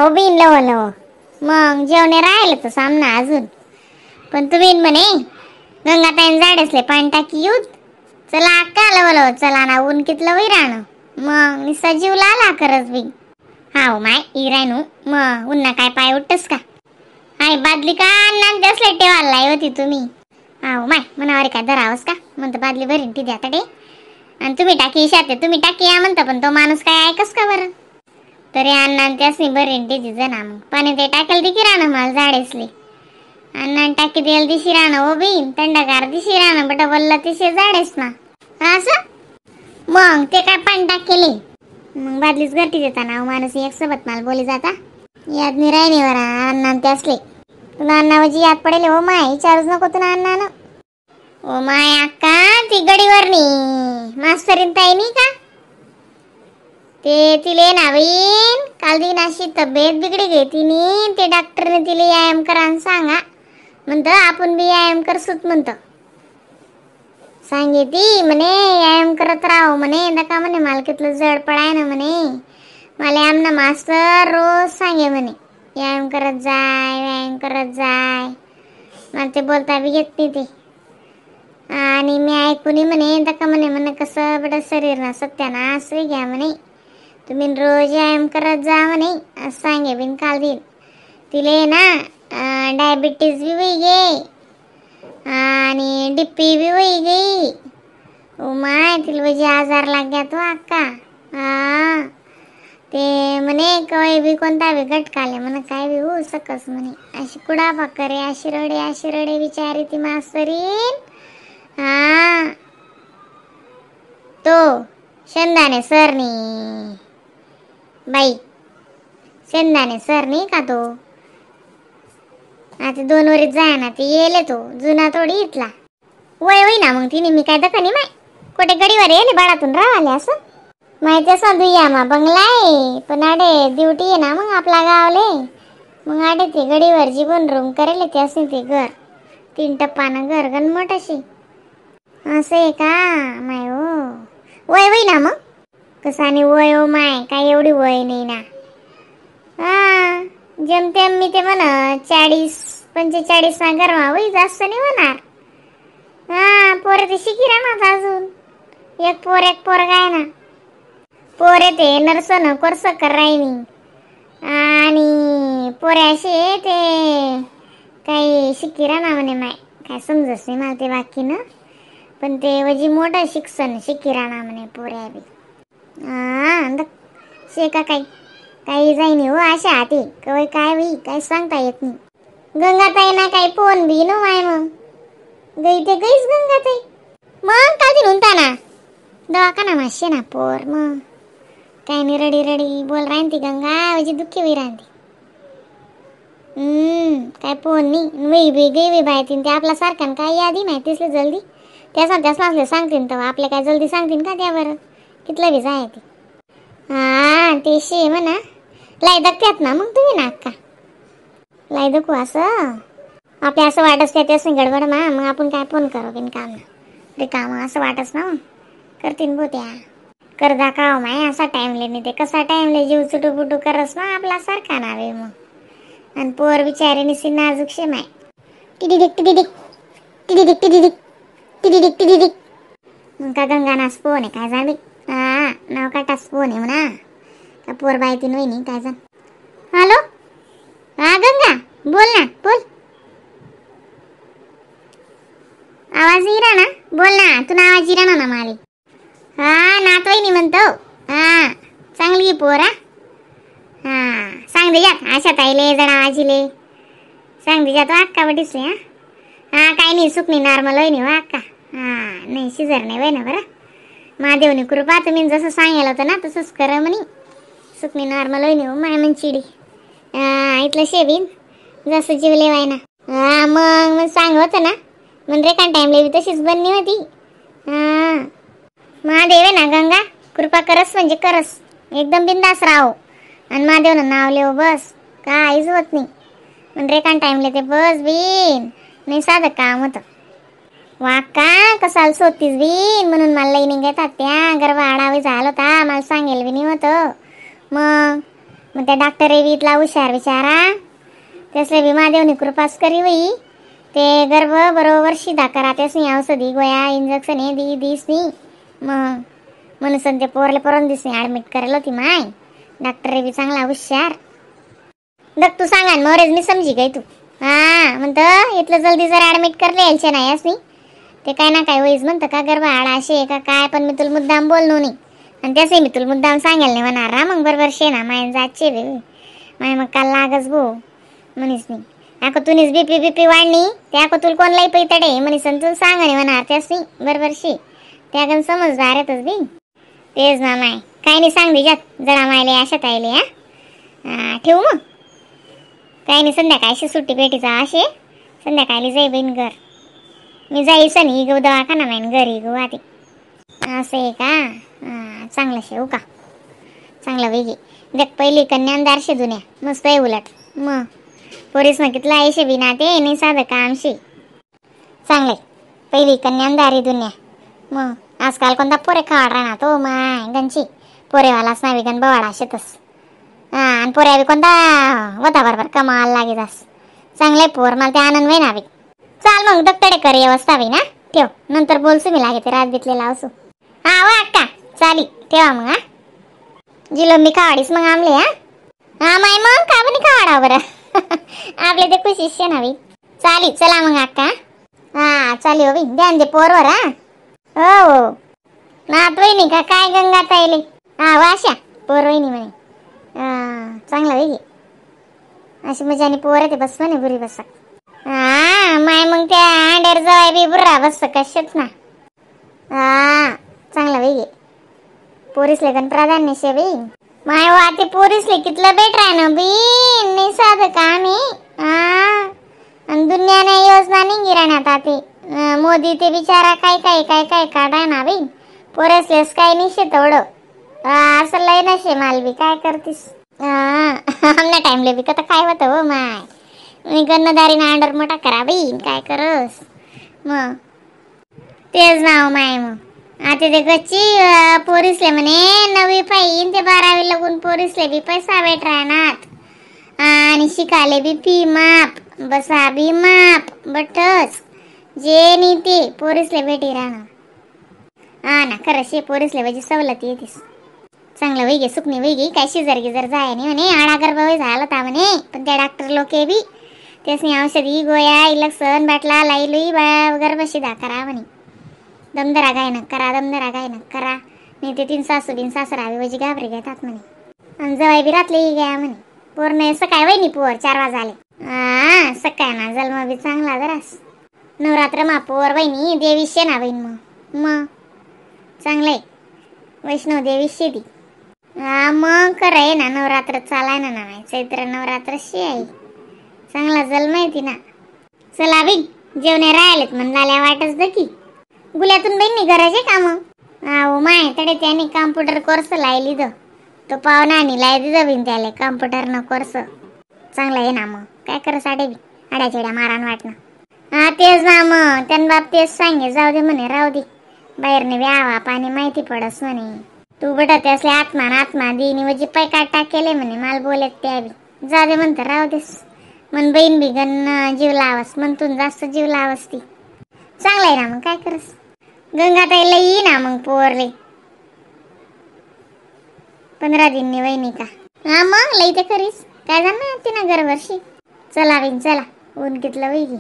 हो बीन लव लव मग जेवणे राहिलं तर सामना अजून पण तुम्ही म्हणे गंगाताईन झाडेसले पाणी टाकी येऊत चला अक्का लव लव चला ना ऊन कितलं वैराण मग निसा जीव लाला खरंच बी हाव माय इरायनू मग उन्हा काय पाय उठतस का हाय बादली का अन्नान त्यासले टेवायला लाई होती तुम्ही हाव माय मनावर काय धरावस का म्हणतं बादली भरीन ती द्या तडे आणि तुम्ही टाकी इशाते तुम्ही टाकी या म्हणता पण तो माणूस काय ऐकस का बरं तरी अण्णा त्यासनी भरीन ती जना मग पाणी ते टाकेल ती किराणा माल झाडेसले अण्णा टाकी द्यायला दिशी राहणं हो बीन थंडगार दिशी राहणं बट वल्ला तिशे झाडेस ना असं मग ते काय पाणी टाकेले मग बादलीच घरटी देता ना माणूस एक सोबत माल बोली जाता याद नाही राहिनी वरा अण्णा त्यासले तुला अण्णावजी याद पडेल हो माय विचारूच नको तुला अण्णानं ओ माय अक्का ती गडीवरनी मास्तरीन ताई नाही का ते तिले नावीन काल दिन अशी तब्येत बिगडी गई तिने ते डॉक्टरने तिले व्यायाम करा सांगा म्हणतं आपण बी व्यायाम करसूत म्हणतं सांगे ती म्हणे व्यायाम करत राहो म्हणे नका म्हणे मला कितलं जड पडाय ना म्हणे मला आमना मास्तर रोज सांगे म्हणे व्यायाम करत जाय मला ते बोलता बी येत नाही ते आणि मी ऐकून म्हणे नका म्हणे म्हणे कसं बडं शरीर ना सत्यानाश घ्या म्हणे तुम्ही रोज व्यायाम करत जा म्हणे असं सांगे बिन काल दिन तिले ना डायबिटीज बी होई गे आणि डीपी बी होई गई ओ माय तिला वजी आजार लाग गया तो अक्का हा ते म्हणे कवाई बी कोणता बी घटकाले म्हणे काय बी होऊ सकस म्हणे अशी कुडा भाकरे अशी रडे विचारी ती मास्तरीन हा तो शेंदाने सरनी बाई शेंदाने सर नाही का तो आता 2 वरीत जाय ना ते येले तो जुना थोडी इथला वय होई ना मग तिने मी काय दखनी माय कोठे गडीवर येले बाळातून राहिले असं माहिती असं दुयामा बंगलाय पण आडे ड्युटी आहे ना मग आपला गावले मग आडे ते गडीवर जीवन रूम करेल ते असे ते घर 3 टप्पानं घर गण मोठाशी असं आहे का माय हो वय होई ना मग कसाने वय हो माय काय एवढी वय नाही ना हा जेमतेम मी ते म्हणा 40-45 ना गरमा होई जास्त नाही होणार हा पोरे ते शिकी राहणार अजून एक पोर काय ना पोरे ते नर्सन कोर्स कर राहिनी आणि पोरे असे ते काही शिकी राहणार म्हणे माय काय समजस नाही मला ते बाकी ना पण ते वजी मोठं शिक्षण शिकी राहणार म्हणे पोऱ्या बी शेका काही जाईनी हो अशा हाती कवय काय होई काय सांगता येत नाही गंगाताई ना काही फोन बी नो माय मग गई ते गईच गंगाताई मग काल म्हणता ना दवाखाना माशे ना पोर मग काय नाही रडी बोल राहती ती गंगा वजी दुःखी होई राहती काय फोन नाही वही बी गई बी बाय तीन ते आपला सारखा काय यादी माहितीसले जल्दी त्यासले सांगतीन तर आपल्या काय जल्दी सांगतीन का त्या बरं कितलं बी जाय ते हा ते शे म्हणा लाई दक्त्यात ना मग तुम्ही ना का लाई दकू असं आपल्या असं वाटस त्या त्यास गडबड मग आपण काय फोन करू बिन काम रे काम असं वाटस ना करतीन बोत्या कर दाखव माय असा टाइमले नाही ते कसा टाइमले जीव चुटू करस ना आपला सारखा नावे मग आणि पोर बिचारी निसी नाजूक शे माय टिडिडिक का गंगानास पोन आहे काय जाणी हा नाव काटास पोन आहे म्हणा का पोर बाय तीन वहिनी काय जाण हॅलो हा गंगा बोल ना बोल आवाज इरा ना बोल ना तुला आवाज इरा ना मारी हा नात वहिनी म्हणतो हा चांगली पोर हा सांग दे जात आशा ताईले जरा आजीले सांग दे जातो अक्का बडीसले हा काही नाही सुख नाही नॉर्मल होई नाही हो अक्का हा नाही शिजर नाही वय ना बरं महादेवनी कृपा तुम्ही जसं सांगायला होतं ना तसंच करा म्हणे सुकणी नॉर्मल होई नाही हो माय मन चिडी इथलं शेबीन जसं जीवले वाय ना हा मग सांग होतं ना मग रेखान टाईमला बी तशीच बनली होती हा महादेव आहे ना गंगा कृपा करस म्हणजे करस एकदम बिंदास राहो आणि महादेवनं नाव लेव बस काहीच होत नाही मग रेखान टाईमला ते बस बिन नाही साधं काम होतं वाका कसाल सोतीस बिन म्हणून मला लई निघतात त्या गर्भ आडावी झालं होता मला सांगेल बी नाही होतं मग मग त्या डॉक्टर इथला हुशार विचारा त्यासले बी महादेवनी कृपास करी वई ते गर्भ बरोबर शिदा करा त्यासनी औषधी गोया इंजेक्शन हे दिसनी मग म्हणून ते पोरले परवान दिसनी ॲडमिट करायला होती माय. डॉक्टर बी चांगला हुशार. दक तू सांगा मोरेज मी समजी गई तू. हां म्हणतं इथलं जल्दी जर ॲडमिट करले यायचे नाही असनी ते काय ना काय होईच म्हणतं का गर्भ आळा असे का काय. पण मी तुला मुद्दाम बोललो नाही आणि त्याचे मी तुला मुद्दाम सांगायला नाही म्हणणार हा. मग बरोबर शे ना माय जायचे बे माय मग काल लागच भो म्हणीस नाही अको तुनीच बीपी वाढणी त्या अको तुला कोण लई पैतडे म्हणीस तुला सांगा नाही म्हणणार त्याच नाही बरोबर शे त्या गण समजदार येतच बी. तेच ना माय काय नाही सांग दिजात जरा मायले आशात आयले. हां ठेवू मग काही नाही संध्याकाळशी सुट्टी भेटीचा असे संध्याकाळी जाई बहीण घर मी जाईस नाही गो दवाखाना माहीन घरी गो आधी असं आहे का. हां चांगलं शेव का चांगलं वेगळी देख पहिली कन्यादारशे जुन्या मस्त आहे उलट मग पोरीस मग कितला आयशे बिना ते नाही साधं कामशी चांगले पहिली कन्यादारी दुनिया. मग आजकाल कोणता पोरे खावाड राहणार तो माय गंची पोरेवालाच नाही गण बवाडा शेतस. हां आणि पोऱ्या बी कोणता वता बरोबर कमाल लागे जास चांगले पोर मला ते आनंद होई ना बी. चाल मग दत्तडे कर व्यवस्था बी ना ठेव नंतर बोलसू मी लागे ते रात बितलेला असू. हां वा अक्का चाली ठेवा मग. हां जिलोंबी खावाडीस मग आमले. हां माय मग का म्हणे खावाडा बरं आपले ते खुशी शे ना बी. चाली चला मग अक्का. हां चाली हो बी ध्यान दे पोरवर. हां हो हो नात वहिनी का काय गंगा ताईले. हां वाशा पोर वहिनी म्हणे. चांगला वेगळी अशी मजाने पोर ते बस म्हणे बुरी बसा. हां माय मग त्या अंड्यावर जवाय बी बुर्रा बस कशाच ना. हां चांगला वेगळी पोरीसले गण प्राधान्य शे बी माय वा ते पोरीसले कितलं बेट राय ना बी नाही साधं काम आहे. हां आणि दुनियाने योजना नाही गिराण्यात आते मोदी ते बिचारा काय काय काय काय काढाय ना बी पोरसलेस काय निशे तेवढं असं लय नशे माल बी काय करतीस. आमना टाइमले बी कता काय होतं हो माय मी गन्नदारीना अंडर मोठा करा बाई काय करस मग तेच नाव माय. मग आता ते गच्ची पोरीसले म्हणे 9वी पाहिन ते 12वी लागून पोरीसले बी पैसा भेट राहणार आणि शिकाले बी फी माप बसा बी माप बटच जे नी ते पोरीसले भेटी राहणार. हा ना खरं शे पोरीसले म्हणजे सवलत येतीस चांगलं वेगळे सुकणी वेगळी काय शेजारी जर जाय नाही म्हणे आडा गर्भ झाला होता म्हणे. पण त्या डॉक्टर लोके बी त्यासनी औषधी गोया इलेक्शन बाटला लाईलुई गर्भशिदा करा म्हणे. दमदरा गायनं करा दमदरा गायनं करा नाही ते 3 सासू बिन सासरा बी वजी घाबरे घेतात म्हणे. आणि जवाई बी रातले गया म्हणे पोरने सकाळ वहिनी पोर 4 वाजाले. हां सकाळ ना जन्म बी चांगला जरास नवरात्र मा पोर वहिनी देवी शेना बहीण मग चांगलंय वैष्णव देवी शेती. हां मग खरं आहे ना नवरात्र चालाय ना नाही चैत्र नवरात्र शे आहे चांगला जन्म आहे ती ना. चला बी जेवणे राहिलेत म्हणला वाटच दकी गुल्यातून बहिणी घराचे काम. हो माय तडे त्याने कॉम्प्युटर कोर्स लायली तो पाहुणा आणि लाय दिलं बिन त्याला कॉम्प्युटरनं कोर्स चांगला आहे ना. मग काय कर साडे बी आड्याचेड्या मारान वाटणं. हां तेच ना मग त्यान बाप तेच सांगे जाऊ दे म्हणे राहू दे बाहेरने व्यावा पाणी माहिती पडस म्हणे. तू बटा त्यासले आत्मा देईनी वजी पाय काटा केले म्हणे माल बोलत त्या बी जा दे म्हणतं राहू देस मन बहीण बी गण जीव लावस म्हणतून जास्त जीव लावस ती चांगला आहे ना. मग काय करस गंगाताईला येई ना मग पोरले 15 दिननी वहिनी का. हां मग लई ते करीस काय जाणार ती ना घरवर्षी. चला बिन चला ऊन कितलं वेगळी